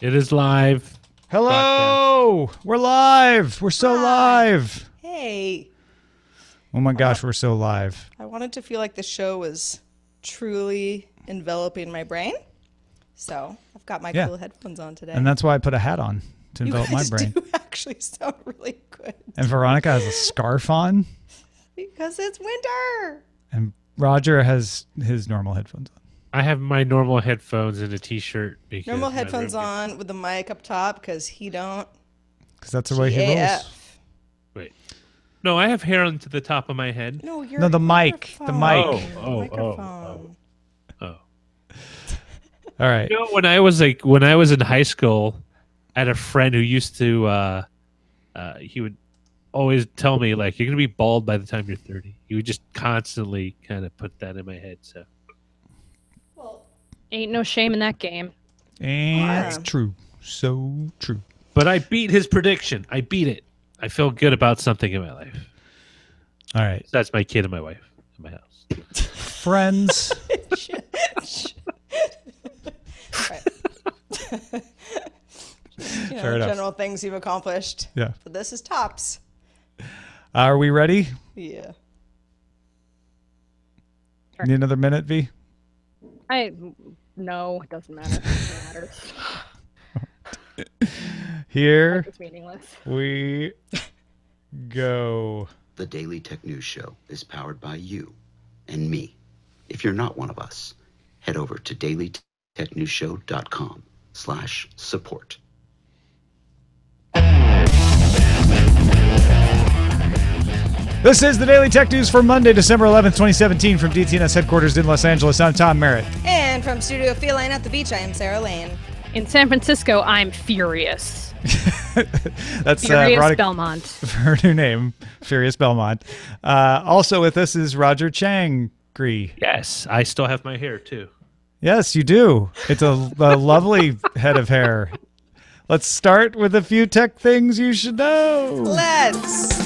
It is live. Hello! We're live! We're so live! Hey. Oh my gosh, we're so live. I wanted to feel like the show was truly enveloping my brain. So I've got my cool headphones on today. And that's why I put a hat on to envelop my brain. You actually sound really good. And Veronica has a scarf on. Because it's winter. And Roger has his normal headphones on. I have my normal headphones and a t-shirt. Normal headphones on with the mic up top because he don't. Because that's the way he rolls. Wait. No, I have hair on to the top of my head. No, you're No, the mic. The mic. Microphone. Oh. All right. You know, when I was in high school, I had a friend who used to he would always tell me, like, you're gonna be bald by the time you're 30. He would just constantly kind of put that in my head. So ain't no shame in that game. And it's true. So true. But I beat his prediction. I beat it. I feel good about something in my life. All right. That's my kid and my wife in my house. Friends. Fair enough. General things you've accomplished. Yeah. But this is tops. Are we ready? Yeah. Need another minute, V? No, it doesn't matter. It doesn't matter. Here It's meaningless. we go. The Daily Tech News Show is powered by you and me. If you're not one of us, head over to dailytechnewsshow.com/support. This is the Daily Tech News for Monday, December 11th, 2017 from DTNS headquarters in Los Angeles. I'm Tom Merritt. And from Studio Feline at the beach, I am Sarah Lane. In San Francisco, I'm furious. That's Furious Veronica, Belmont. her new name, Furious Belmont. Also with us is Roger Chang. Yes, I still have my hair too. Yes, you do. It's a lovely head of hair. Let's start with a few tech things you should know. Let's.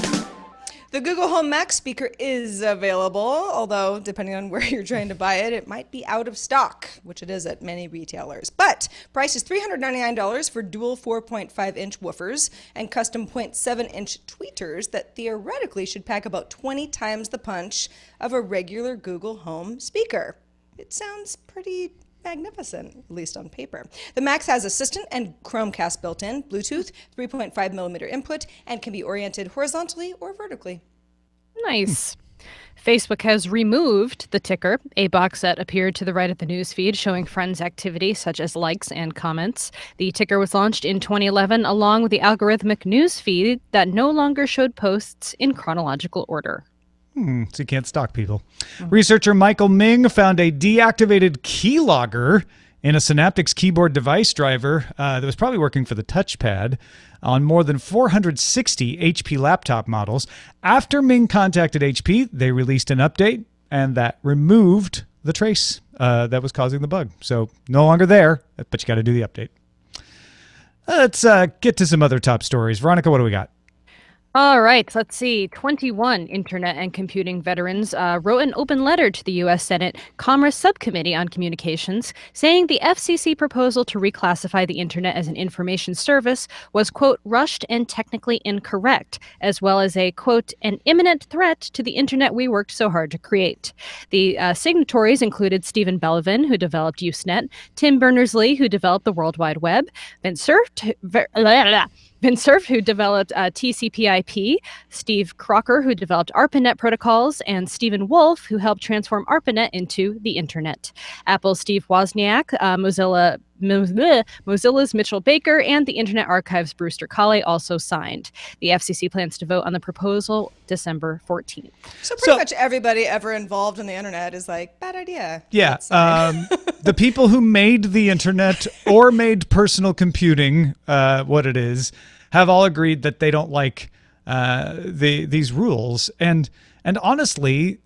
The Google Home Max speaker is available, although depending on where you're trying to buy it, it might be out of stock, which it is at many retailers. But price is $399 for dual 4.5-inch woofers and custom 0.7-inch tweeters that theoretically should pack about 20 times the punch of a regular Google Home speaker. It sounds pretty magnificent, at least on paper. The Max has Assistant and Chromecast built in, Bluetooth, 3.5 millimeter input, and can be oriented horizontally or vertically. Nice. Facebook has removed the ticker, a box that appeared to the right of the newsfeed showing friends' activity such as likes and comments. The ticker was launched in 2011 along with the algorithmic newsfeed that no longer showed posts in chronological order. So you can't stalk people. Researcher Michael Ming found a deactivated keylogger in a Synaptics keyboard device driver that was probably working for the touchpad on more than 460 HP laptop models. After Ming contacted HP, they released an update, and that removed the trace that was causing the bug. So no longer there, but you got to do the update. Let's get to some other top stories. Veronica, what do we got? All right, let's see. 21 internet and computing veterans wrote an open letter to the U.S. Senate Commerce Subcommittee on Communications saying the FCC proposal to reclassify the internet as an information service was, quote, rushed and technically incorrect, as well as a, quote, an imminent threat to the internet we worked so hard to create. The signatories included Stephen Belvin, who developed Usenet, Tim Berners-Lee, who developed the World Wide Web, Vint Cerf, who developed TCP/IP, Steve Crocker, who developed ARPANET protocols, and Stephen Wolf, who helped transform ARPANET into the Internet. Apple's Steve Wozniak, Mozilla's Mitchell Baker, and the Internet Archive's Brewster Colley also signed. The FCC plans to vote on the proposal December 14th. So pretty much everybody ever involved in the internet is like, bad idea. Yeah. The people who made the internet or made personal computing what it is have all agreed that they don't like these rules. And honestly,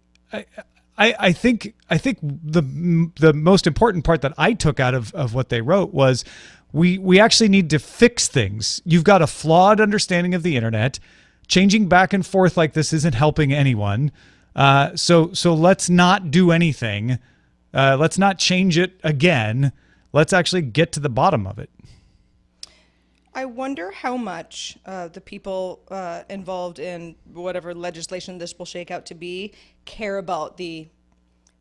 I think the most important part that I took out of what they wrote was we actually need to fix things. You've got a flawed understanding of the internet. Changing back and forth like this isn't helping anyone. So let's not do anything. Let's not change it again. Let's actually get to the bottom of it. I wonder how much the people involved in whatever legislation this will shake out to be care about the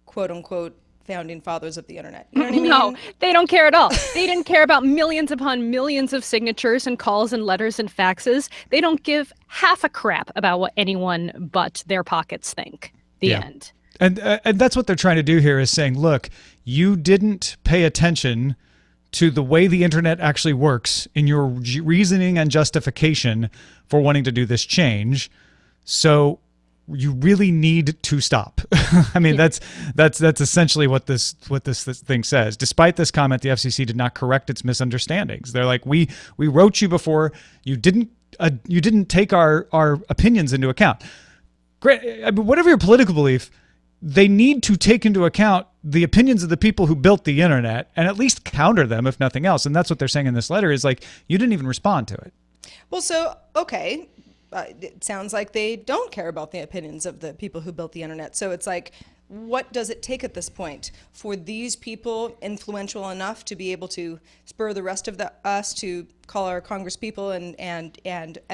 quote unquote founding fathers of the internet. You know what I mean? No, they don't care at all. They didn't care about millions upon millions of signatures and calls and letters and faxes. They don't give half a crap about what anyone but their pockets think. The end. And that's what they're trying to do here is saying, look, you didn't pay attention to the way the internet actually works in your reasoning and justification for wanting to do this change. So you really need to stop. I mean, that's essentially what this thing says. Despite this comment, the FCC did not correct its misunderstandings. They're like, we wrote you before, you didn't take our opinions into account. Great, I mean, whatever your political belief, they need to take into account the opinions of the people who built the internet and at least counter them, if nothing else. And that's what they're saying in this letter is like, you didn't even respond to it. Well, so, okay. It sounds like they don't care about the opinions of the people who built the internet. So it's like, what does it take at this point for these people influential enough to be able to spur the rest of us to call our Congress people and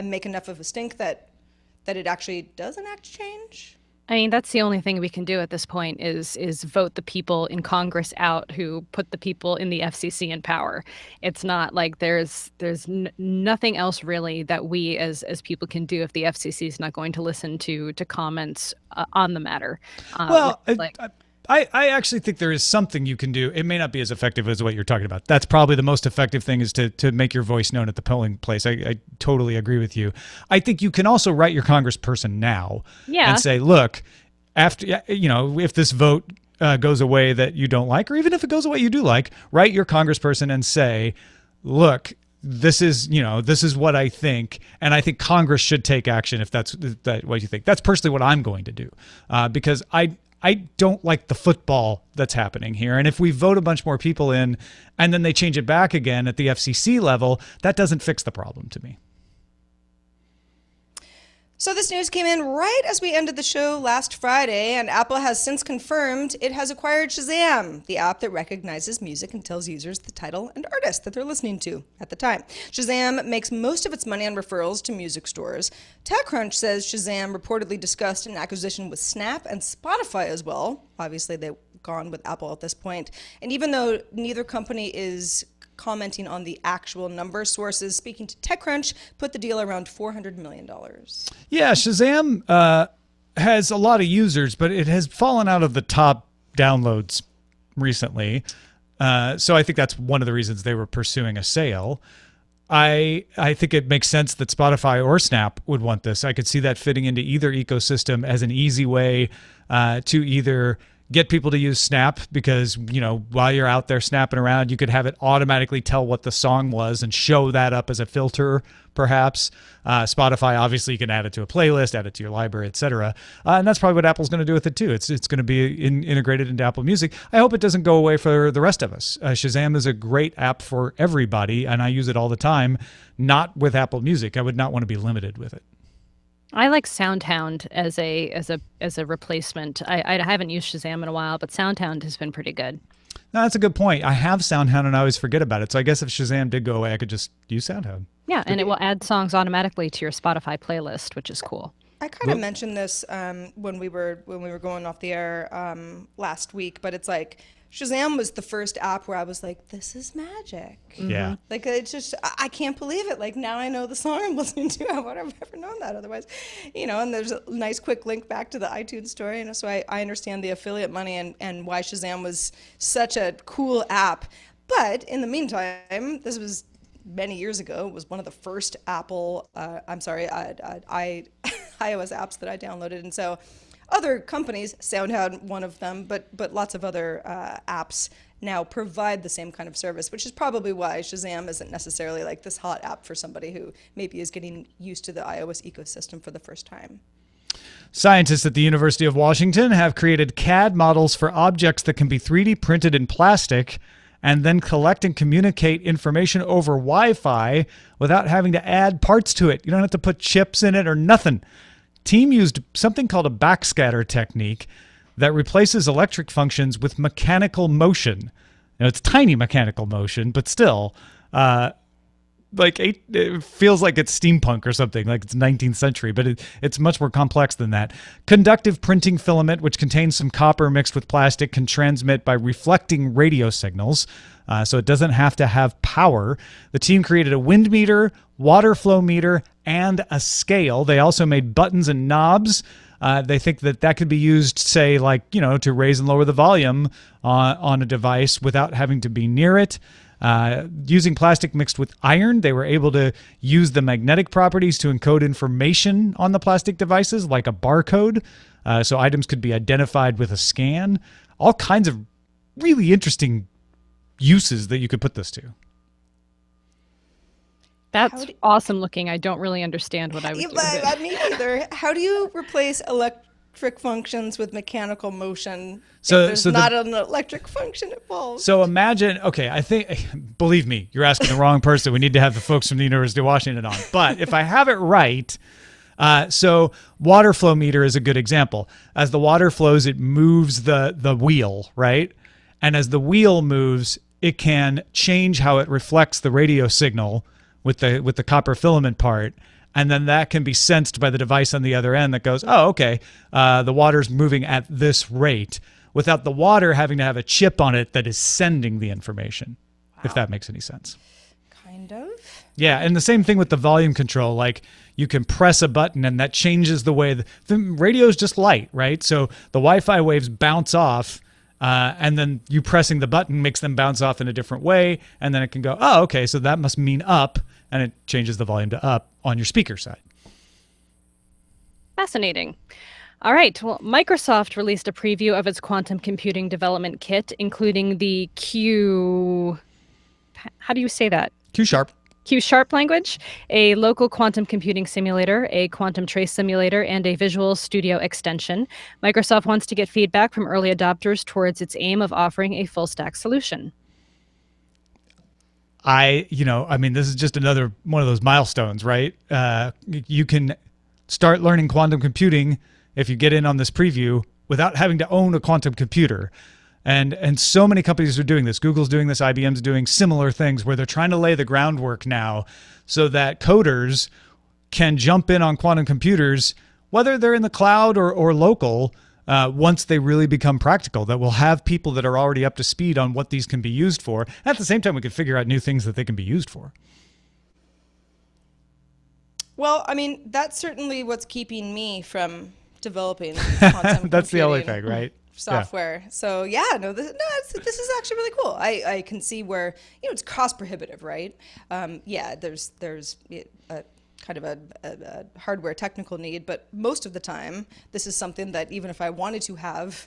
make enough of a stink that it actually does enact change? I mean, that's the only thing we can do at this point is vote the people in Congress out who put the people in the FCC in power. It's not like there's nothing else really that we as people can do if the FCC is not going to listen to comments on the matter. Well, I actually think there is something you can do. It may not be as effective as what you're talking about. That's probably the most effective thing is to make your voice known at the polling place. I totally agree with you. I think you can also write your congressperson now and say, look, after, you know, if this vote goes away that you don't like, or even if it goes away you do like, write your congressperson and say, look, this is what I think, and I think Congress should take action if that's what you think. That's personally what I'm going to do, because I don't like the football that's happening here. And if we vote a bunch more people in and then they change it back again at the FCC level, that doesn't fix the problem to me. So this news came in right as we ended the show last Friday, and Apple has since confirmed it has acquired Shazam, the app that recognizes music and tells users the title and artist that they're listening to at the time. Shazam makes most of its money on referrals to music stores. TechCrunch says Shazam reportedly discussed an acquisition with Snap and Spotify as well. Obviously, they've gone with Apple at this point. And even though neither company is commenting on the actual number, sources speaking to TechCrunch put the deal around $400 million. Yeah, Shazam has a lot of users, but it has fallen out of the top downloads recently. So I think that's one of the reasons they were pursuing a sale. I think it makes sense that Spotify or Snap would want this. I could see that fitting into either ecosystem as an easy way to either get people to use Snap because, you know, while you're out there snapping around, you could have it automatically tell what the song was and show that up as a filter, perhaps. Spotify, obviously, you can add it to a playlist, add it to your library, etc. And that's probably what Apple's going to do with it, too. It's going to be integrated into Apple Music. I hope it doesn't go away for the rest of us. Shazam is a great app for everybody, and I use it all the time, not with Apple Music. I would not want to be limited with it. I like SoundHound as a replacement. I haven't used Shazam in a while, but SoundHound has been pretty good. No, that's a good point. I have SoundHound and I always forget about it. So I guess if Shazam did go away, I could just use SoundHound. Yeah, and it will add songs automatically to your Spotify playlist, which is cool. I kind of mentioned this when we were going off the air last week, but it's like Shazam was the first app where I was like, this is magic. Yeah. Like, it's just, I can't believe it. Like, now I know the song I'm listening to. I would have never known that otherwise. You know, and there's a nice quick link back to the iTunes store. You know, so I understand the affiliate money and why Shazam was such a cool app. But in the meantime, this was many years ago. It was one of the first Apple, iOS apps that I downloaded. And so other companies, SoundHound one of them, but lots of other apps now provide the same kind of service, which is probably why Shazam isn't necessarily like this hot app for somebody who maybe is getting used to the iOS ecosystem for the first time. Scientists at the University of Washington have created CAD models for objects that can be 3D printed in plastic and then collect and communicate information over Wi-Fi without having to add parts to it. You don't have to put chips in it or nothing. Team used something called a backscatter technique that replaces electric functions with mechanical motion. Now, it's tiny mechanical motion, but still, it feels like it's steampunk or something, like it's 19th century, but it's much more complex than that. Conductive printing filament, which contains some copper mixed with plastic, can transmit by reflecting radio signals. So it doesn't have to have power. The team created a wind meter, water flow meter, and a scale. They also made buttons and knobs. They think that could be used, say, to raise and lower the volume on a device without having to be near it. Using plastic mixed with iron, they were able to use the magnetic properties to encode information on the plastic devices, like a barcode. So items could be identified with a scan. All kinds of really interesting uses that you could put this to. That's awesome looking. I don't really understand what I would do with it. Me either. How do you replace electric functions with mechanical motion if there's not an electric function involved? So imagine, okay, I think, believe me, you're asking the wrong person. We need to have the folks from the University of Washington on. But if I have it right, so water flow meter is a good example. As the water flows, it moves the wheel, right? And as the wheel moves, it can change how it reflects the radio signal with the copper filament part, and then that can be sensed by the device on the other end that goes, oh, okay, the water's moving at this rate, without the water having to have a chip on it that is sending the information, if that makes any sense. Kind of. Yeah, and the same thing with the volume control. Like, you can press a button, and that changes the way the radio is just light, right? So the Wi-Fi waves bounce off, and then you pressing the button makes them bounce off in a different way, and then it can go, oh, okay, so that must mean up, and it changes the volume to up on your speaker side. Fascinating. All right. Well, Microsoft released a preview of its quantum computing development kit, including the Q... How do you say that? Q-Sharp. Q-Sharp language, a local quantum computing simulator, a quantum trace simulator, and a Visual Studio extension. Microsoft wants to get feedback from early adopters towards its aim of offering a full-stack solution. This is just another one of those milestones, right? You can start learning quantum computing if you get in on this preview without having to own a quantum computer. And so many companies are doing this. Google's doing this. IBM's doing similar things where they're trying to lay the groundwork now so that coders can jump in on quantum computers, whether they're in the cloud or local, once they really become practical, that we'll have people that are already up to speed on what these can be used for. At the same time, we can figure out new things that they can be used for. Well, I mean, that's certainly what's keeping me from developing quantum That's the only thing, right? Software. Yeah. So this is actually really cool. I can see where, it's cost prohibitive, right? There's a kind of a hardware technical need, but most of the time, this is something that even if I wanted to have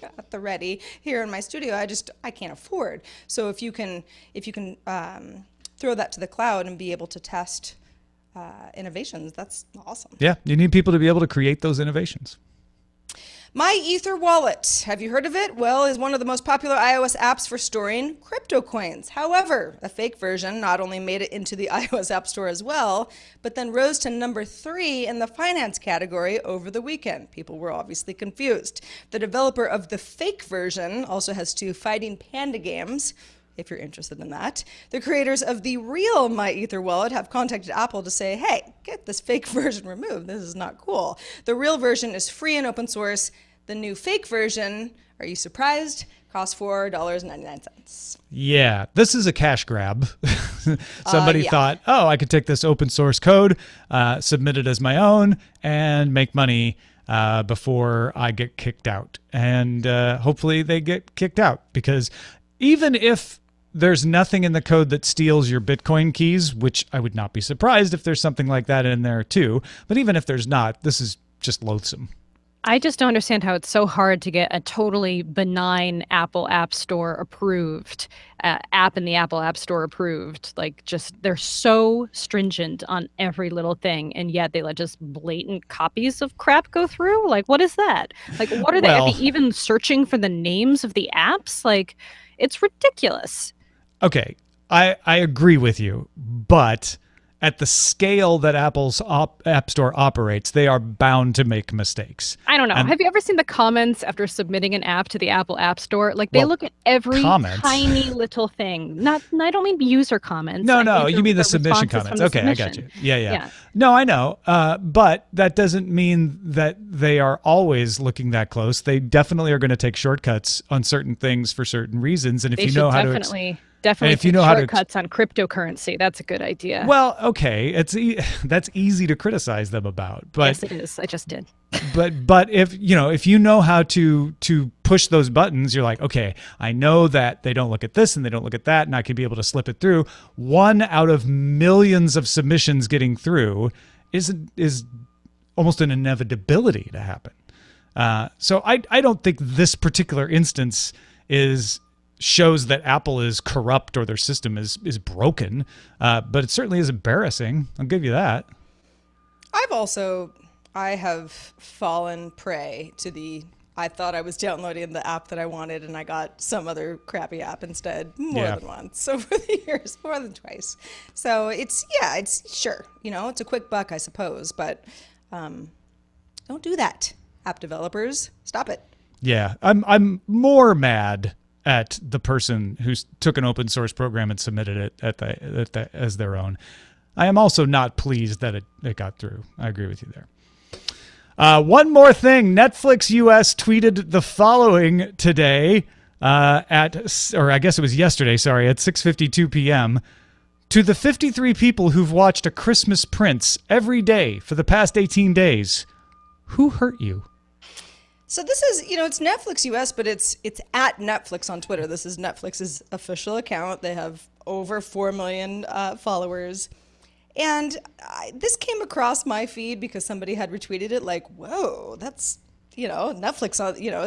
at the ready here in my studio, I can't afford. So if you can throw that to the cloud and be able to test innovations, that's awesome. Yeah, you need people to be able to create those innovations. My Ether Wallet, have you heard of it? Well, is one of the most popular iOS apps for storing crypto coins. However, a fake version not only made it into the iOS App Store as well, but then rose to number 3 in the finance category over the weekend. People were obviously confused. The developer of the fake version also has 2 fighting panda games, if you're interested in that. The creators of the real My Ether Wallet have contacted Apple to say, hey, get this fake version removed. This is not cool. The real version is free and open source. The new fake version, are you surprised? Costs $4.99. Yeah, this is a cash grab. Somebody thought, oh, I could take this open source code, submit it as my own, and make money before I get kicked out. And hopefully they get kicked out, because even if there's nothing in the code that steals your Bitcoin keys, which I would not be surprised if there's something like that in there too, but even if there's not, this is just loathsome. I just don't understand how it's so hard to get a totally benign Apple App Store approved app in the Apple App Store approved. Like, just they're so stringent on every little thing, and yet they let just blatant copies of crap go through. Like, what is that? Like, what are they? Are they even searching for the names of the apps? Like, it's ridiculous. Okay, I agree with you, but at the scale that Apple's App Store operates, they are bound to make mistakes. I don't know. Have you ever seen the comments after submitting an app to the Apple App Store? Like, they look at every tiny little thing. I don't mean user comments. No, you mean the submission comments. Okay, I got you. Yeah. No, I know. But that doesn't mean that they are always looking that close. They definitely are going to take shortcuts on certain things for certain reasons. And if you know how to definitely if you know shortcuts on cryptocurrency, that's a good idea. Well, okay, that's easy to criticize them about. But yes, it is. I just did. But if you know how to push those buttons, you're like, okay, I know that they don't look at this and they don't look at that, and I could be able to slip it through. 1 out of millions of submissions getting through is almost an inevitability to happen. So I don't think this particular instance shows that Apple is corrupt or their system is broken, but it certainly is embarrassing. I'll give you that. I have fallen prey to I thought I was downloading the app that I wanted and I got some other crappy app instead more than once over the years, more than twice. So it's sure, it's a quick buck, I suppose, but don't do that. App developers, stop it. Yeah, I'm more mad at the person who took an open source program and submitted it as their own. I am also not pleased that it got through. I agree with you there. One more thing. Netflix US tweeted the following today or I guess it was yesterday, sorry, at 6:52 p.m. To the 53 people who've watched A Christmas Prince every day for the past 18 days, who hurt you? So this is, it's Netflix US, but it's at Netflix on Twitter. This is Netflix's official account. They have over 4 million followers. And this came across my feed because somebody had retweeted it like, whoa, that's, Netflix,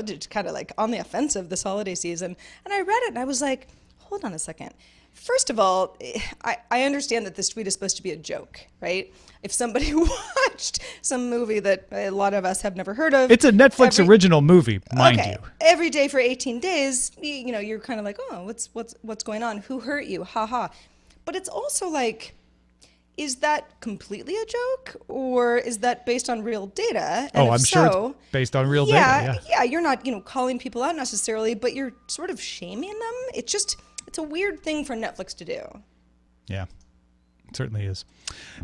it's kind of like on the offensive this holiday season. And I read it and I was like, hold on a second. First of all, I understand that this tweet is supposed to be a joke, right? If somebody watched some movie that a lot of us have never heard of. It's a Netflix original movie, mind you. Every day for 18 days, you're kind of like, oh, what's going on? Who hurt you? Ha ha. But it's also like, is that completely a joke, or is that based on real data? And I'm sure it's based on real data. Yeah, you're not, calling people out necessarily, but you're sort of shaming them. It's a weird thing for Netflix to do. Yeah, it certainly is.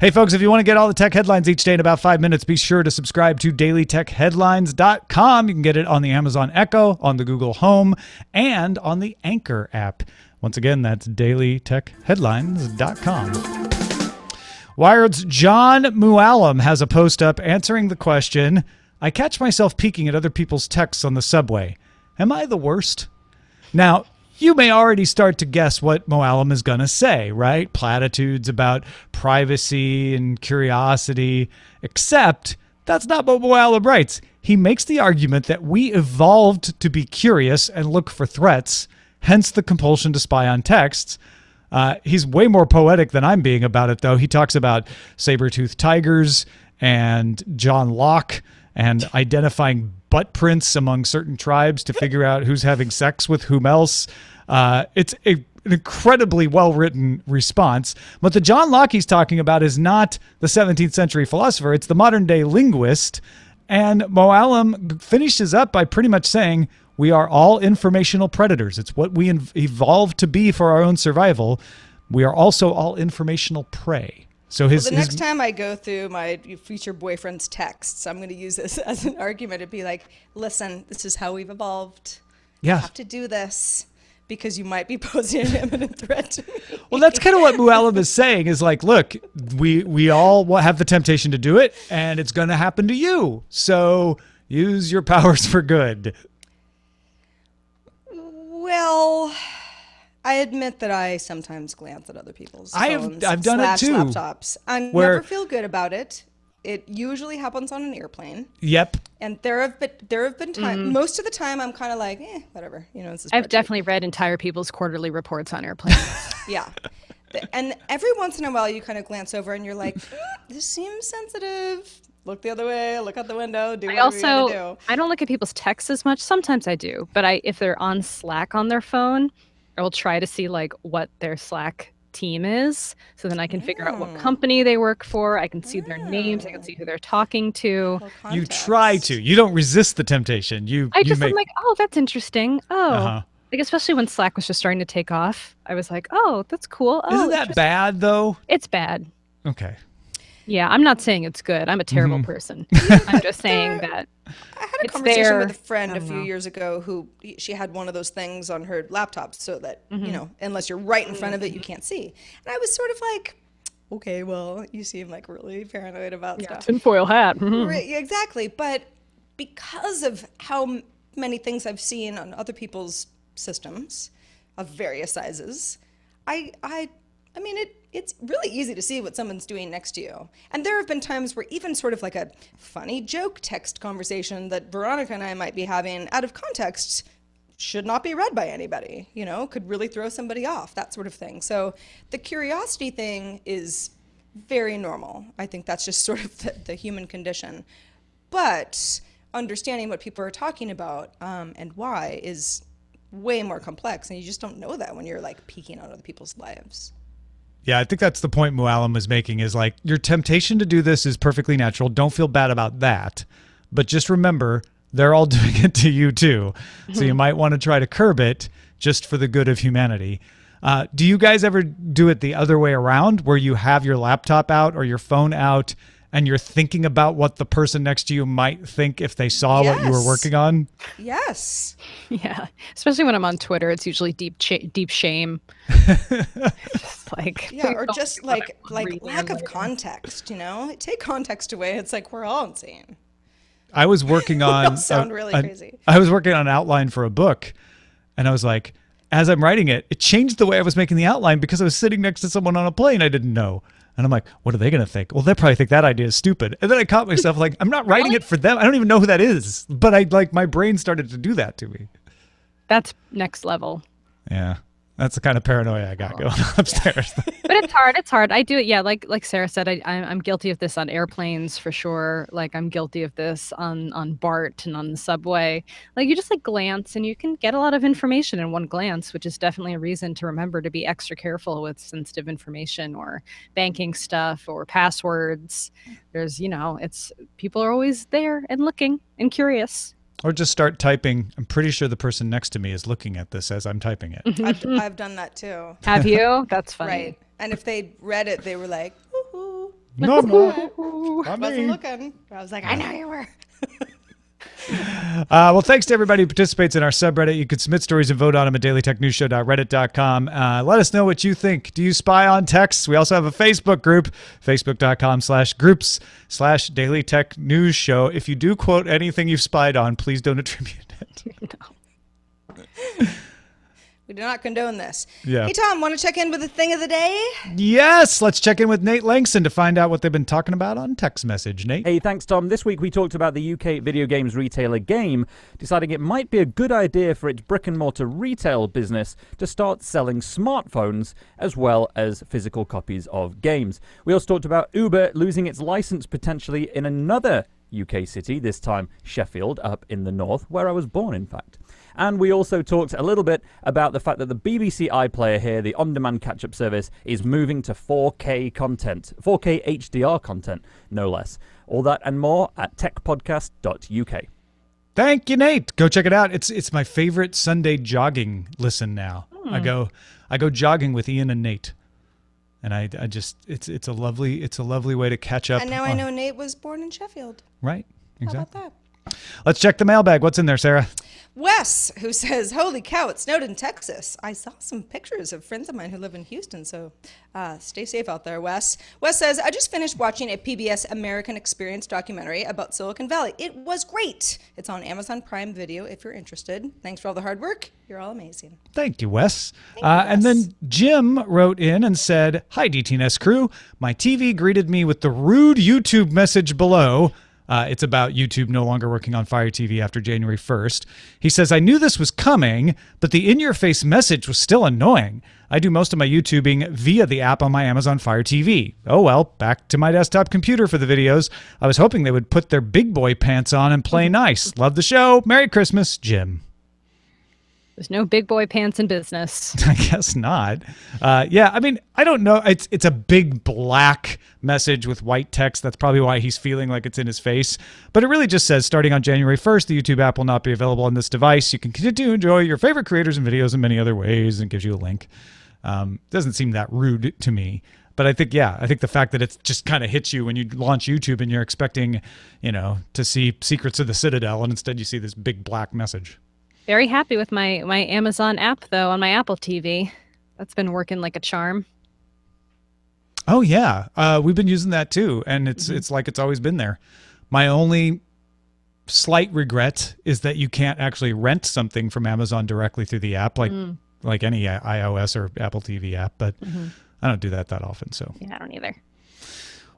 Hey, folks, if you want to get all the tech headlines each day in about 5 minutes, be sure to subscribe to dailytechheadlines.com. You can get it on the Amazon Echo, on the Google Home, and on the Anchor app. Once again, that's dailytechheadlines.com. Wired's John Mooallem has a post up answering the question, I catch myself peeking at other people's texts on the subway. Am I the worst? Now, you may already start to guess what Mooallem is going to say, right? Platitudes about privacy and curiosity, except that's not what Mooallem writes. He makes the argument that we evolved to be curious and look for threats, hence the compulsion to spy on texts. He's way more poetic than I'm being about it, though. He talks about saber-toothed tigers and John Locke and identifying butt prints among certain tribes to figure out who's having sex with whom else. It's an incredibly well-written response. But the John Locke he's talking about is not the 17th century philosopher. It's the modern-day linguist. And Mooallem finishes up by pretty much saying, we are all informational predators. It's what we evolved to be for our own survival. We are also all informational prey. So the next time I go through my future boyfriend's texts, I'm going to use this as an argument to be like, listen, this is how we've evolved. Yeah. You have to do this because you might be posing an imminent threat to me. Well, that's kind of what Mooallem is saying is like, look, we all have the temptation to do it, and it's going to happen to you. So use your powers for good. Well, I admit that I sometimes glance at other people's phones. I've done it too. Laptops. I never feel good about it. It usually happens on an airplane. Yep. And there have been times. Most of the time, I'm kind of like, whatever. I've definitely read entire people's quarterly reports on airplanes. Yeah. And every once in a while, you kind of glance over and you're like, this seems sensitive. Look the other way, look out the window, do whatever you gotta do. I don't look at people's texts as much. Sometimes I do. But if they're on Slack on their phone, I will try to see like what their Slack team is. So then I can figure out what company they work for. I can see their names. I can see who they're talking to. You try to. You don't resist the temptation. I'm like, oh, that's interesting. Oh. Like, especially when Slack was just starting to take off. I was like, oh, that's cool. Oh, isn't that bad, though? It's bad. Okay. Yeah, I'm not saying it's good. I'm a terrible person. I'm just saying that I had a conversation with a friend a few years ago who she had one of those things on her laptop so that, you know, unless you're right in front of it, you can't see. And I was sort of like, okay, well, you seem like really paranoid about stuff. Tinfoil hat. Exactly. But because of how many things I've seen on other people's systems of various sizes, I mean, it's really easy to see what someone's doing next to you. And there have been times where even sort of like a funny joke text conversation that Veronica and I might be having out of context should not be read by anybody, you know, could really throw somebody off, that sort of thing. So the curiosity thing is very normal. I think that's just sort of the human condition. But understanding what people are talking about and why is way more complex. And you just don't know that when you're like peeking on other people's lives. Yeah, I think that's the point Muallim was making is like your temptation to do this is perfectly natural. Don't feel bad about that. But just remember, they're all doing it to you too. So you might want to try to curb it just for the good of humanity. Do you guys ever do it the other way around where you have your laptop out or your phone out and you're thinking about what the person next to you might think if they saw what you were working on? Yes. Yeah. Especially when I'm on Twitter, it's usually deep shame. Just like, or just like lack of context, you know? Take context away. It's like we're all insane. I was working on crazy. I was working on an outline for a book, and I was like, as I'm writing it, it changed the way I was making the outline because I was sitting next to someone on a plane I didn't know. And I'm like, what are they going to think? Well, they'll probably think that idea is stupid. And then I caught myself like, I'm not writing it for them. I don't even know who that is. But my brain started to do that to me. That's next level. Yeah. That's the kind of paranoia I got going upstairs. But it's hard. It's hard. I do it. Yeah. Like Sarah said, I'm guilty of this on airplanes for sure. Like I'm guilty of this on BART and on the subway. Like you just like glance and you can get a lot of information in one glance, which is definitely a reason to remember to be extra careful with sensitive information or banking stuff or passwords. There's, you know, people are always there and looking and curious. Or just start typing. I'm pretty sure the person next to me is looking at this as I'm typing it. I've done that too. Have you? That's funny. Right. And if they read it, they were like, woohoo. No, I wasn't looking. I was like, I know you were. Well, thanks to everybody who participates in our subreddit. You can submit stories and vote on them at dailytechnewsshow.reddit.com. Let us know what you think. Do you spy on texts? We also have a Facebook group, facebook.com/groups/dailytechnewsshow. If you do quote anything you've spied on, please don't attribute it. No. We do not condone this. Yeah. Hey, Tom, want to check in with the thing of the day? Yes. Let's check in with Nate Langston to find out what they've been talking about on text message. Nate? Hey, thanks, Tom. This week we talked about the UK video games retailer Game deciding it might be a good idea for its brick-and-mortar retail business to start selling smartphones as well as physical copies of games. We also talked about Uber losing its license potentially in another UK city, this time Sheffield, up in the north, where I was born, in fact. And we also talked a little bit about the fact that the BBC iPlayer here, the on-demand catch-up service, is moving to 4K content, 4K HDR content, no less. All that and more at techpodcast.uk. Thank you, Nate. Go check it out. It's my favorite Sunday jogging listen now. I go jogging with Ian and Nate. And I just it's a lovely way to catch up. And now I know Nate was born in Sheffield. Right. Exactly. How about that? Let's check the mailbag. What's in there, Sarah? Wes, who says, holy cow, it snowed in Texas. I saw some pictures of friends of mine who live in Houston, so stay safe out there, Wes. Wes says, I just finished watching a PBS American Experience documentary about Silicon Valley. It was great. It's on Amazon Prime Video if you're interested. Thanks for all the hard work. You're all amazing. Thank you, Wes. Thank you, Wes. And then Jim wrote in and said, hi, DTNS crew. My TV greeted me with the rude YouTube message below. It's about YouTube no longer working on Fire TV after January 1st. He says, I knew this was coming, but the in-your-face message was still annoying. I do most of my YouTubing via the app on my Amazon Fire TV. Oh well, back to my desktop computer for the videos. I was hoping they would put their big boy pants on and play nice. Love the show. Merry Christmas, Jim. There's no big boy pants in business. I guess not. Yeah, I mean, I don't know. It's a big black message with white text. That's probably why he's feeling like it's in his face. But it really just says, starting on January 1st, the YouTube app will not be available on this device. You can continue to enjoy your favorite creators and videos in many other ways, and gives you a link. Doesn't seem that rude to me. But I think the fact that it just kind of hits you when you launch YouTube and you're expecting, to see Secrets of the Citadel, and instead you see this big black message. Very happy with my Amazon app, though, on my Apple TV. That's been working like a charm. Oh, yeah. We've been using that, too, and it's like it's always been there. My only slight regret is that you can't actually rent something from Amazon directly through the app, like any iOS or Apple TV app, but I don't do that often. So yeah, I don't either.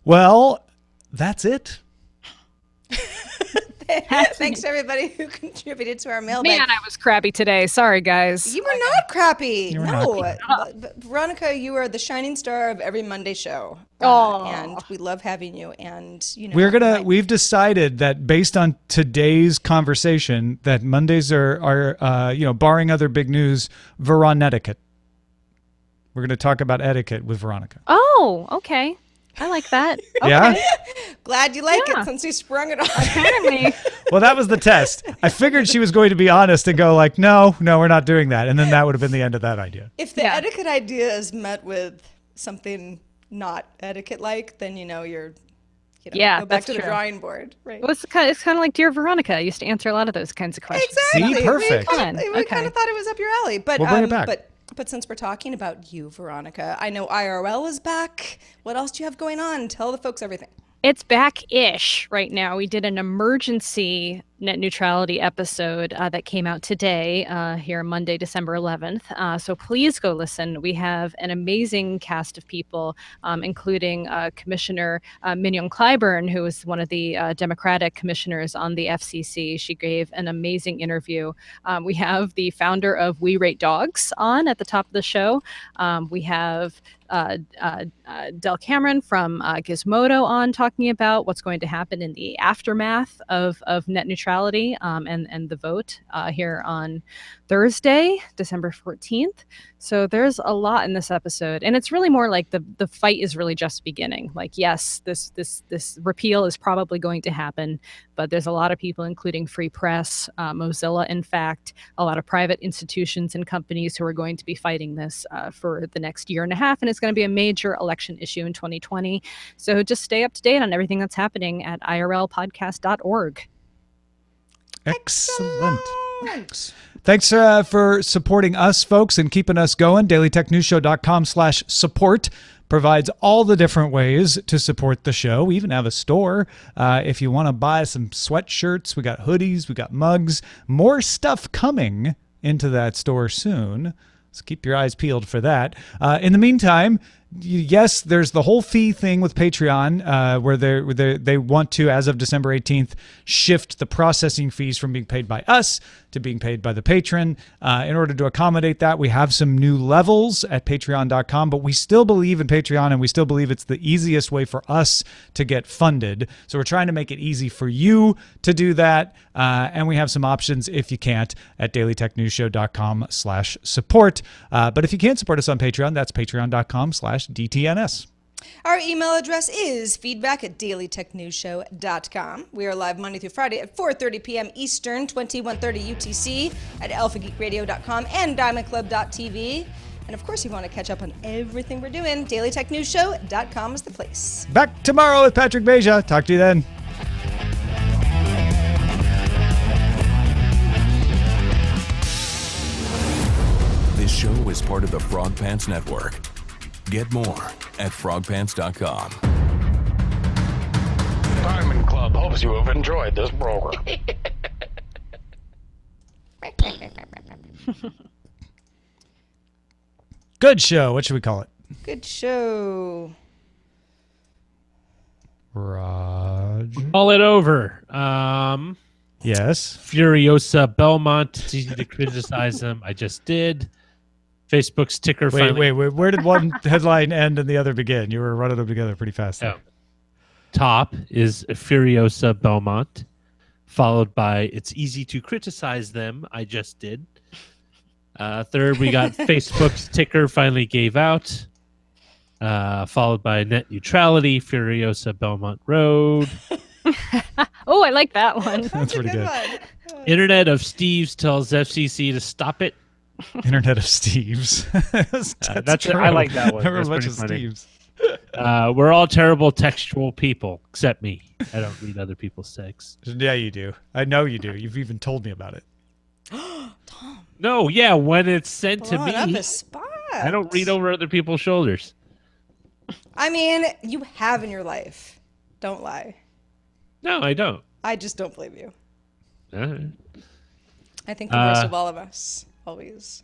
Well, that's it. Thanks to everybody who contributed to our mailbag. Man, I was crabby today. Sorry, guys. You were not crappy. You were No. not Veronica, you are the shining star of every Monday show. Aw. And we love having you. And, We've decided that based on today's conversation that Mondays are barring other big news, Veronetiquette. We're going to talk about etiquette with Veronica. Oh, okay. I like that. Okay. Yeah? Glad you like Yeah. it since you sprung it on. Apparently. Well, that was the test. I figured she was going to be honest and go like, no, we're not doing that. And then that would have been the end of that idea. If the etiquette idea is met with something not etiquette-like, then you're, Yeah, go back that's to the true. drawing board. Right. Well, it's kind of like Dear Veronica. I used to answer a lot of those kinds of questions. Exactly. See? Perfect. We Fun. kind Okay. of thought it was up your alley, but We'll bring it back. But since we're talking about you, Veronica, I know IRL is back. What else do you have going on? Tell the folks everything. It's back-ish right now. We did an emergency net neutrality episode that came out today, here Monday, December 11th. So please go listen. We have an amazing cast of people, including Commissioner Mignon Clyburn, who is one of the Democratic commissioners on the FCC. She gave an amazing interview. We have the founder of We Rate Dogs on at the top of the show. We have Del Cameron from Gizmodo on talking about what's going to happen in the aftermath of net neutrality and the vote here on Thursday, December 14th. So there's a lot in this episode, and it's really more like the fight is really just beginning. Like, yes, this repeal is probably going to happen, but there's a lot of people, including Free Press, Mozilla, in fact, a lot of private institutions and companies who are going to be fighting this for the next year and a half, and it's going to be a major election issue in 2020. So just stay up to date on everything that's happening at irlpodcast.org. Excellent. Thanks for supporting us, folks, and keeping us going. DailyTechNewsShow.com/support provides all the different ways to support the show. We even have a store. If you want to buy some sweatshirts, we got hoodies, we got mugs, more stuff coming into that store soon. So keep your eyes peeled for that. In the meantime, yes, there's the whole fee thing with Patreon where they want to, as of December 18th, shift the processing fees from being paid by us to being paid by the patron. In order to accommodate that, we have some new levels at patreon.com, but we still believe in Patreon, and we still believe it's the easiest way for us to get funded. So we're trying to make it easy for you to do that, and we have some options if you can't at dailytechnewsshow.com/support. But if you can't support us on Patreon, that's patreon.com/DTNS. Our email address is feedback@dailytechnewsshow.com. We are live Monday through Friday at 4:30 p.m. Eastern, 2130 UTC at alphageekradio.com and diamondclub.tv. And of course, if you want to catch up on everything we're doing, dailytechnewsshow.com is the place. Back tomorrow with Patrick Beja. Talk to you then. This show is part of the Frog Pants Network. Get more at frogpants.com. Diamond Club hopes you have enjoyed this program. Good show. What should we call it? Good show. Raj. Call it over. Yes. Furiosa Belmont. It's easy to criticize them. I just did. Facebook's ticker. Wait. Where did one headline end and the other begin? You were running them together pretty fast there. Oh. Top is Furiosa Belmont, followed by it's easy to criticize them. I just did. Third, we got Facebook's ticker finally gave out, followed by net neutrality, Furiosa Belmont Road. Oh, I like that one. That's pretty good. Internet of Steve's tells FCC to stop it. Internet of Steve's. that's I like that one. There were a That's bunch of pretty funny. Steve's. We're all terrible textual people, except me. I don't read other people's texts. Yeah, you do. I know you do. You've even told me about it. Tom. No, yeah, when it's sent to Blowing me, up his spot. I don't read over other people's shoulders. I mean, you have in your life. Don't lie. No, I don't. I just don't believe you. All right. I think the worst of all of us, always.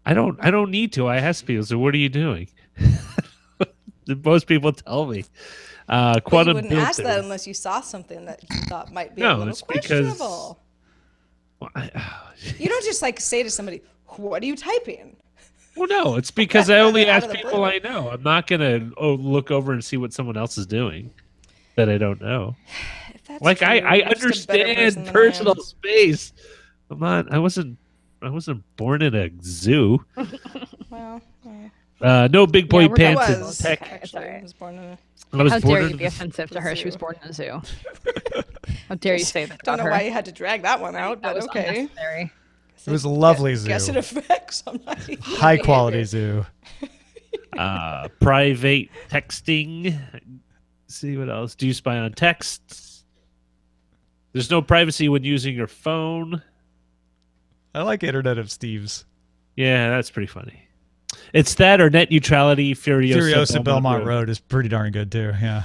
I don't need to. I ask people, so what are you doing? Most people tell me. But you Quantum wouldn't ask theory. that unless you saw something that you thought might be No, a little it's because- questionable. Well, You don't just like say to somebody, "What are you typing?" well, no, it's because I only Out ask of the people blue. I know. I'm not gonna look over and see what someone else is doing that I don't know. If that's Like true, I you're just a better person understand than I personal am. space. I wasn't born in a zoo. Well, yeah. No big boy Yeah, we're pants I in was tech. actually. I was born in a. I was How born dare in you be a- offensive to her? She was Zoo. born in a zoo. How dare you say that Don't about know her? why you had to drag that one out, That but was okay. unnecessary. It was a lovely zoo. Guess it affects somebody. High quality zoo. Private texting. See what else? Do you spy on texts? There's no privacy when using your phone. I like Internet of Steve's. Yeah, that's pretty funny. It's that or net neutrality. Furiosa Belmont Road is pretty darn good too. Yeah.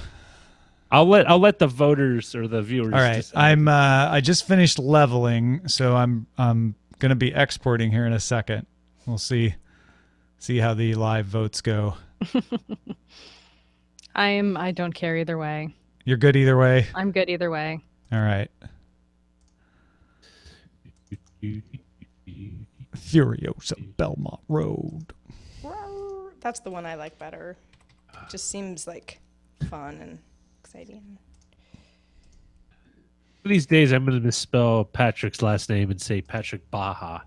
I'll let the voters or the viewers. All right. decide. I just finished leveling, so I'm gonna be exporting here in a second. We'll see how the live votes go. I don't care either way. You're good either way. I'm good either way. All right. Furiosa Belmont Road. That's the one I like better. It just seems like fun and exciting. These days, I'm going to misspell Patrick's last name and say Patrick Baja.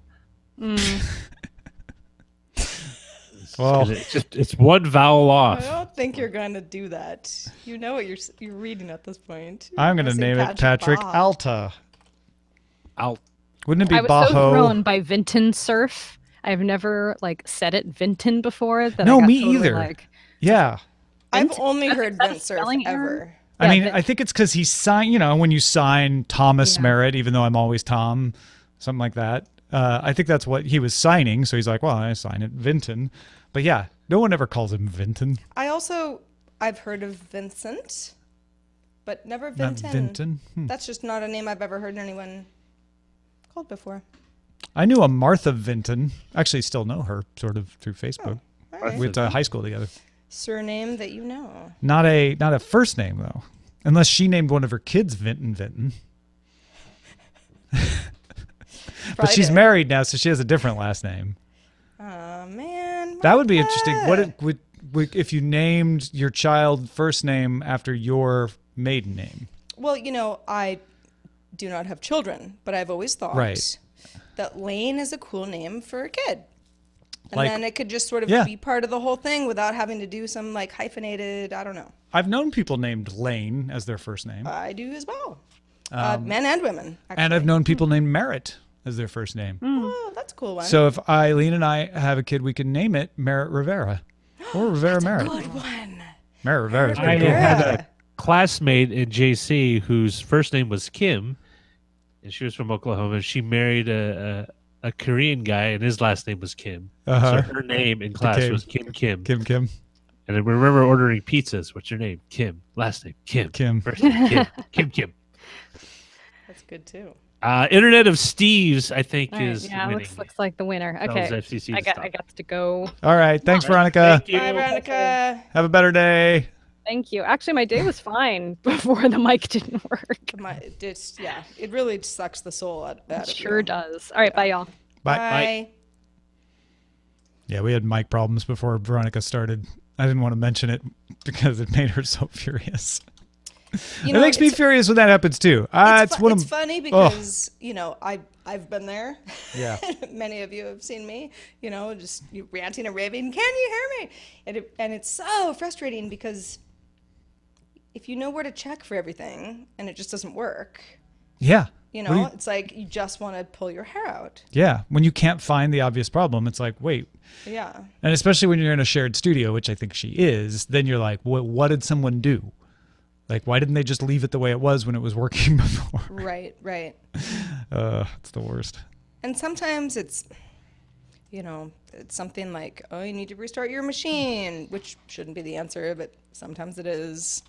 Well, It's one vowel I off. don't think you're going to do that. You know what you're reading at this point. I'm gonna say name it Patrick Baja. Alta. I'll Wouldn't it be I was so Bajo? thrown by Vinton Surf. I've never said it Vinton before. That No, I got me totally, either. Yeah. I've only That's- heard that's a Vint Surf spelling ever. error? I Yeah, mean, but- I think it's because he signed, when you sign Thomas Yeah. Merritt, even though I'm always Tom, something like that. I think that's what he was signing. So he's like, well, I sign it Vinton. But yeah, no one ever calls him Vinton. I've heard of Vincent, but never Not Vinton. Vinton. That's just not a name I've ever heard anyone called before. I knew a Martha Vinton. Actually, still know her sort of through Facebook. All right. We went to high school together. Surname that you know. Not a first name though, unless she named one of her kids Vinton. But she's Friday. married now, so she has a different last name. Oh man. That would be Martha. interesting. What would if you named your child first name after your maiden name? Well, I do not have children, but I've always thought Right. that Lane is a cool name for a kid. And Like- then it could just sort of Yeah. be part of the whole thing without having to do some hyphenated, I don't know. I've known people named Lane as their first name, I do as well. Men and women, actually. and I've known people named Merritt as their first name. Oh, that's a cool one. So if Eileen and I have a kid, we can name it Merritt Rivera or Rivera Merritt. Good one. Merritt Rivera is I pretty cool. had a classmate in JC whose first name was Kim, and she was from Oklahoma. She married a Korean guy, and his last name was Kim. Uh-huh. So her name in class Kim. was Kim. Kim. And I remember ordering pizzas. What's your name? Kim. Last name Kim. First name Kim. That's good too. Internet of Steve's, I think, All right, is yeah, winning. looks like the winner. Tells Okay, FCC I to got stop. to go. All right. Thanks, Veronica. Thank you. Bye, Veronica. Have a better day. Thank you. Actually, my day was fine before the mic didn't work. It really sucks the soul out It of sure you. does. All right, bye, y'all. Bye. Bye. Yeah, we had mic problems before Veronica started. I didn't want to mention it because it made her so furious. It makes me furious when that happens too. It's one It's of funny because I've been there. Yeah. Many of you have seen me, just ranting and raving. Can you hear me? And it's so frustrating because if you know where to check for everything and it just doesn't work, Yeah. it's like you just want to pull your hair out. Yeah. When you can't find the obvious problem, it's like, wait. Yeah. And especially when you're in a shared studio, which I think she is, then you're like, what did someone do? Like, why didn't they just leave it the way it was when it was working before? Right. It's the worst. And sometimes it's, it's something like, oh, you need to restart your machine, which shouldn't be the answer, but sometimes it is.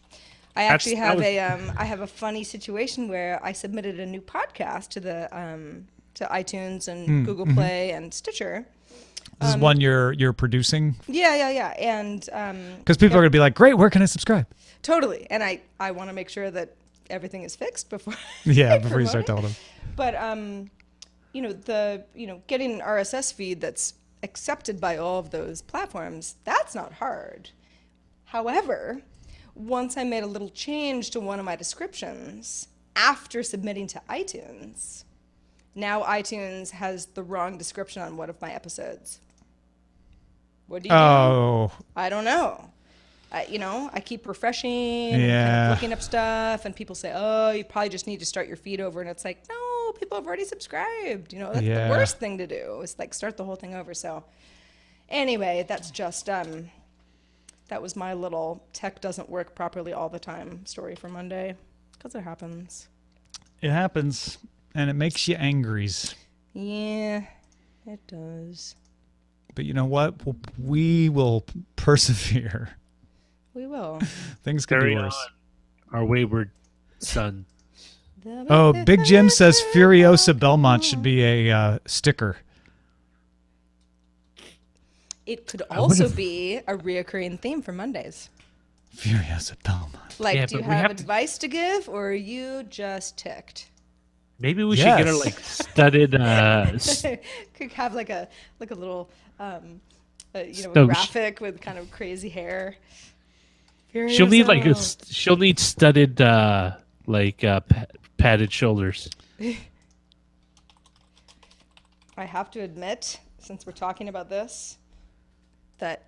I actually have I have a funny situation where I submitted a new podcast to the to iTunes and Google Play and Stitcher. This is one you're producing? Yeah. And because people are going to be like, great, where can I subscribe? Totally. And I want to make sure that everything is fixed before before you start telling them. But getting an RSS feed that's accepted by all of those platforms, that's not hard. However, once I made a little change to one of my descriptions after submitting to iTunes, now iTunes has the wrong description on one of my episodes. What do you do? I don't know. I keep refreshing and kind of looking up stuff, and people say, oh, you probably just need to start your feed over. And it's like, no, people have already subscribed. That's the worst thing to do is like start the whole thing over. So anyway, that's just, that was my little tech doesn't work properly all the time story for Monday, because it happens. It happens, and it makes you angries. Yeah, it does. But you know what? We will persevere. We will. Things could be worse. Our wayward son. Oh, Big Jim says Furiosa Belmont should be a sticker. It could also be a reoccurring theme for Mondays. Furiosa Belmont. Like, do you have advice to give, or are you just ticked? Maybe we should get her like studded. Could have like a little graphic with kind of crazy hair. She'll need she'll need studded padded shoulders. I have to admit, since we're talking about this, that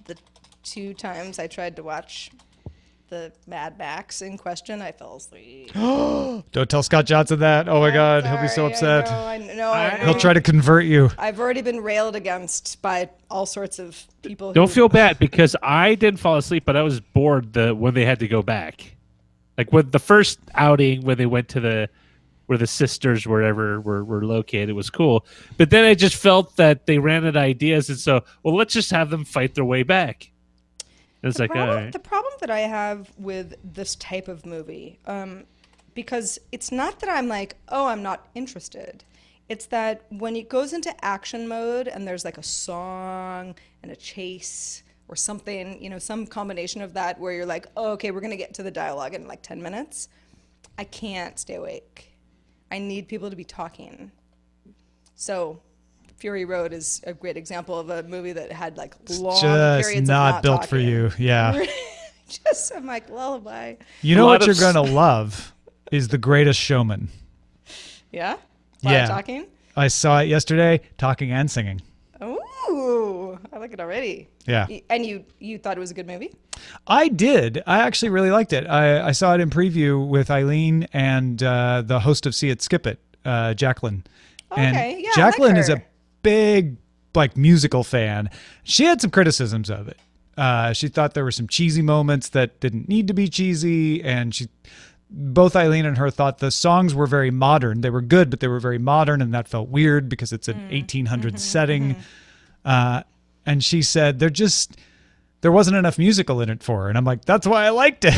the 2 times I tried to watch the Mad Max in question, I fell asleep. Don't tell Scott Johnson that. Oh my God, he'll be so upset. I know. He'll try to convert you. I've already been railed against by all sorts of people. Don't feel bad, because I didn't fall asleep, but I was bored when they had to go back. Like when the first outing, when they went to where the sisters were located, was cool. But then I just felt that they ran out of ideas, and so, let's just have them fight their way back. It's all right. The problem that I have with this type of movie, because it's not that I'm like, oh, I'm not interested. It's that when it goes into action mode and there's like a song and a chase or something, some combination of that where you're like, oh, okay, we're going to get to the dialogue in like 10 minutes. I can't stay awake. I need people to be talking. So Fury Road is a great example of a movie that had like long periods of not built talking. For you. Yeah. Just I'm like lullaby. You know what you're gonna love is The Greatest Showman. Yeah. Yeah. Talking. I saw it yesterday. Talking and singing. Ooh, I like it already. Yeah. And you thought it was a good movie? I did. I actually really liked it. I saw it in preview with Eileen and the host of See It, Skip It, Jacqueline. Okay. And yeah, Jacqueline I like is a big musical fan. She had some criticisms of it. She thought there were some cheesy moments that didn't need to be cheesy, and both Eileen and her thought the songs were very modern. They were good, but they were very modern, and that felt weird because it's an 1800s setting. And she said there wasn't enough musical in it for her, and I'm like, that's why I liked it.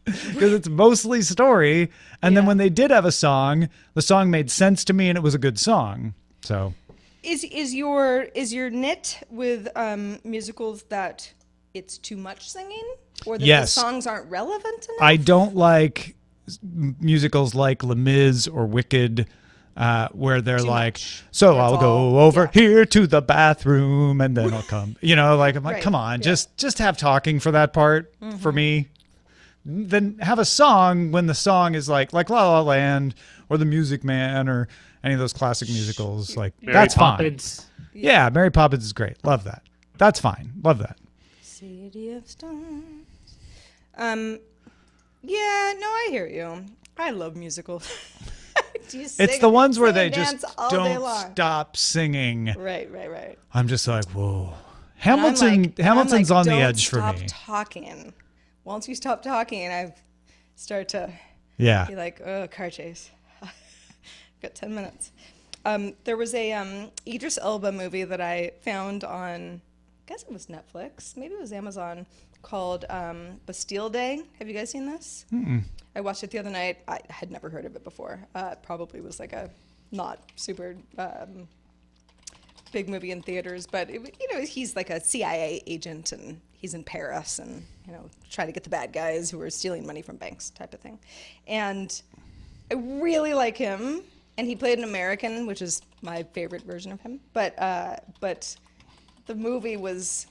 Because it's mostly story, and then when they did have a song, the song made sense to me, and it was a good song. So, is your nit with musicals that it's too much singing, or that the songs aren't relevant enough? I don't like musicals like Les Mis or Wicked, where they're too like, much. So I'll go over here to the bathroom, and then I'll come. I'm like, come on, just have talking for that part for me. then have a song when the song is like La La Land or The Music Man or any of those classic musicals. Like Mary that's Poppins. fine. Yeah, Mary Poppins is great. Love that. That's fine. Love that. City of Stars. Yeah, no, I hear you. I love musicals. It's the ones where they just don't stop singing. Right. I'm just like, whoa. Hamilton's on the edge for me. Stop talking. Once you stop talking, I start to be like, oh, car chase. Got 10 minutes. There was a Idris Elba movie that I found on, I guess it was Netflix, maybe it was Amazon, called Bastille Day. Have you guys seen this? Mm-mm. I watched it the other night. I had never heard of it before. It probably was like a not super big movie in theaters, but he's like a CIA agent and he's in Paris and trying to get the bad guys who are stealing money from banks type of thing. And I really like him, and he played an American, which is my favorite version of him. But the movie was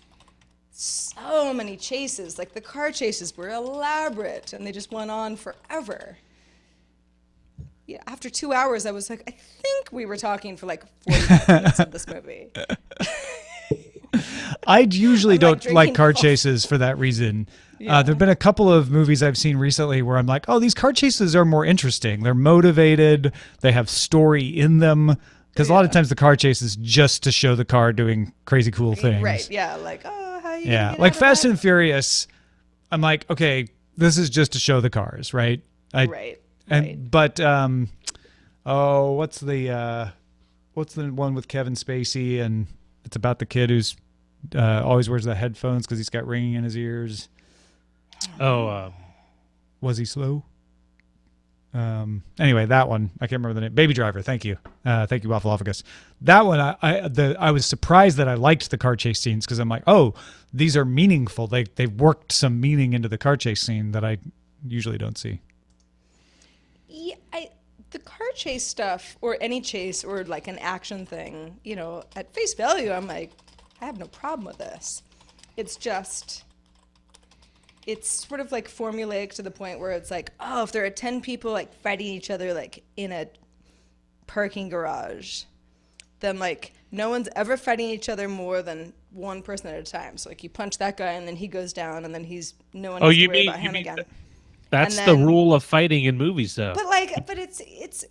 so many chases. Like the car chases were elaborate and they just went on forever. Yeah, after 2 hours, I was like, I think we were talking for like 45 minutes of this movie. I usually don't like car chases for that reason. Yeah. There have been a couple of movies I've seen recently where I'm like, oh, these car chases are more interesting. They're motivated. They have story in them. Because a lot of times the car chase is just to show the car doing crazy cool things. Right, yeah. Like, oh, how you yeah, like Fast and Furious, I'm like, okay, this is just to show the cars, right? Right. But what's the one with Kevin Spacey, and it's about the kid who's always wears the headphones because he's got ringing in his ears. Was he slow? Anyway, that one, I can't remember the name. Baby Driver. Thank you. Thank you, Waffleophagus. That one, I was surprised that I liked the car chase scenes because I'm like, oh, these are meaningful. They've worked some meaning into the car chase scene that I usually don't see. Yeah, the car chase stuff, or any chase, or like an action thing, at face value, I'm like, I have no problem with this. It's just, it's sort of like formulaic to the point where it's like, oh, if there are 10 people like fighting each other like in a parking garage, then like no one's ever fighting each other more than one person at a time. So like you punch that guy and then he goes down and then no one has to worry about him again. That's the rule of fighting in movies, though. But it's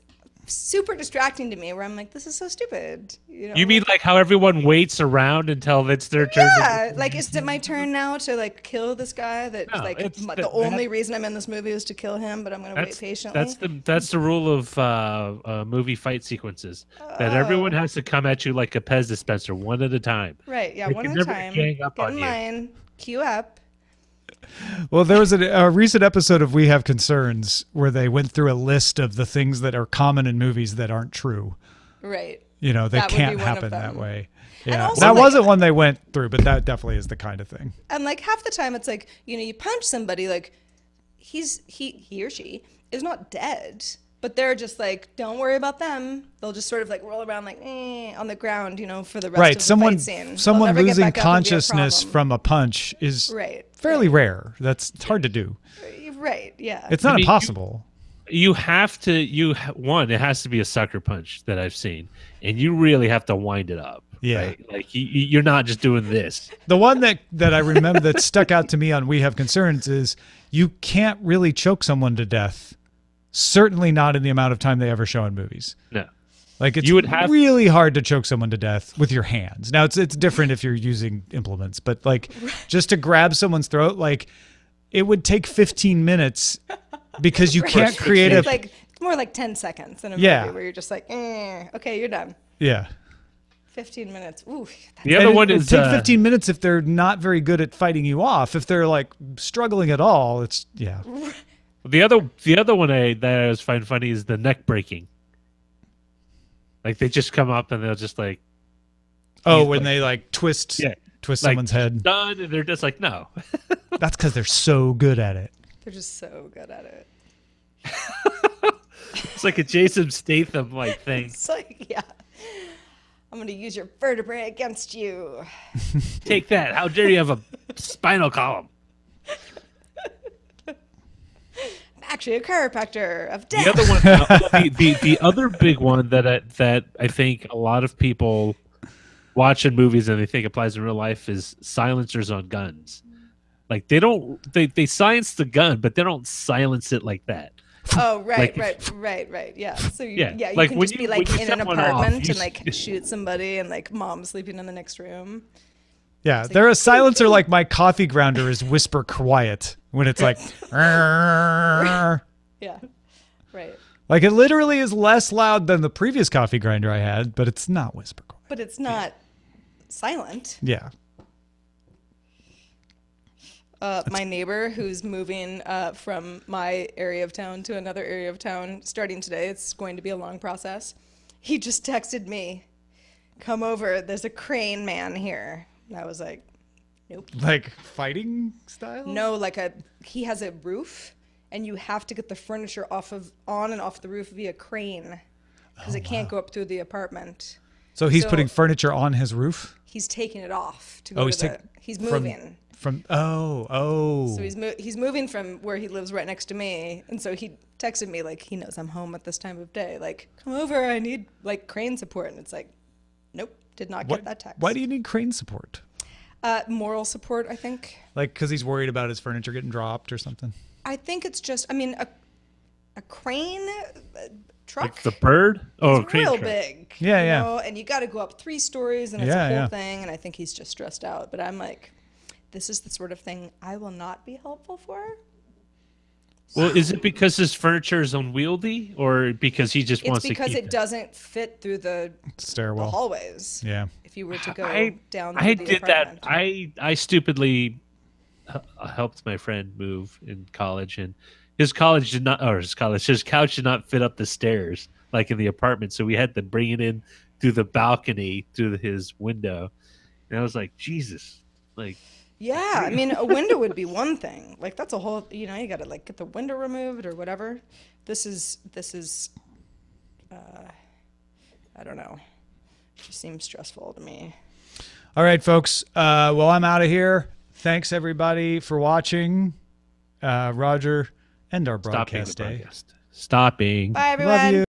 super distracting to me, where I'm like, this is so stupid. You mean like how everyone waits around until it's their turn? Yeah, like is it my turn now to like kill this guy? The only reason I'm in this movie is to kill him, but I'm going to wait patiently. That's the rule of movie fight sequences. That everyone has to come at you like a Pez dispenser, one at a time. Right? Yeah, one at a time. Get in line, queue up. Well, there was a recent episode of We Have Concerns where they went through a list of the things that are common in movies that aren't true. Right. They can't happen that way. Yeah. Also, that wasn't one they went through, but that definitely is the kind of thing. And like half the time it's like, you punch somebody, like he or she is not dead, but they're just like, don't worry about them. They'll just sort of like roll around like on the ground, for the rest of the fight scene. Someone losing consciousness from a punch is fairly rare. It's hard to do. Right, yeah. It's not impossible. You have to, it has to be a sucker punch that I've seen, and you really have to wind it up. Yeah. Right? Like you're not just doing this. The one that I remember that stuck out to me on We Have Concerns is you can't really choke someone to death. Certainly not in the amount of time they ever show in movies. No. Like it's really hard to choke someone to death with your hands. Now it's different if you're using implements, but like just to grab someone's throat, like it would take 15 minutes because you can't create it's more like 10 seconds in a movie where you're just like, okay, you're done. Yeah. 15 minutes. Ooh. The other one is take 15 minutes if they're not very good at fighting you off. If they're like struggling at all, it's The other one that I was finding funny is the neck breaking. Like they just come up and they'll just like, when they like twist someone's head. Done, and they're just like, no. That's because they're so good at it. They're just so good at it. It's like a Jason Statham like thing. It's like, yeah. I'm going to use your vertebrae against you. Take that. How dare you have a spinal column? actually a chiropractor of death. The other one, the other big one that I think a lot of people watch in movies and they think applies in real life is silencers on guns. Like they silence the gun, but they don't silence it like that. Oh, right, Like, right. Yeah. So you like can when just you- be like when you in an set one off, apartment you and like shoot somebody and like mom sleeping in the next room. Yeah, they're a silencer like my coffee grounder is whisper quiet when it's like, "Arr." Yeah. Right. Like it literally is less loud than the previous coffee grinder I had, but it's not whisper quiet. But it's not silent. Yeah. My neighbor who's moving from my area of town to another area of town starting today, it's going to be a long process. He just texted me, come over, there's a crane man here. And I was like, nope. Like fighting style? No, he has a roof and you have to get the furniture on and off the roof via crane because it can't go up through the apartment. So he's putting furniture on his roof? He's taking it off to go he's moving. So he's moving from where he lives right next to me, and so he texted me like he knows I'm home at this time of day. Like, come over, I need like crane support, and it's like, nope, did not get that text. Why do you need crane support? Moral support, I think. Like because he's worried about his furniture getting dropped or something. I think it's just, I mean, a crane truck. Like the bird? Oh, it's crane real truck. big. Yeah, you yeah. know, and you got to go up 3 stories, and it's a whole thing. And I think he's just stressed out. But I'm like, this is the sort of thing I will not be helpful for. Well, is it because his furniture is unwieldy, or because he just wants to keep it? It's because it doesn't fit through the stairwell, the hallways. Yeah. If you were to go down, I the did apartment. that. I stupidly helped my friend move in college, and his couch did not fit up the stairs like in the apartment, so we had to bring it in through the balcony through his window, and I was like, Jesus, like. Yeah, I mean, a window would be one thing. Like that's a whole, you got to like get the window removed or whatever. This is, I don't know. It just seems stressful to me. All right, folks. Well, I'm out of here. Thanks everybody for watching. Roger, end our broadcast day. Stopping. Bye, everyone. Love you.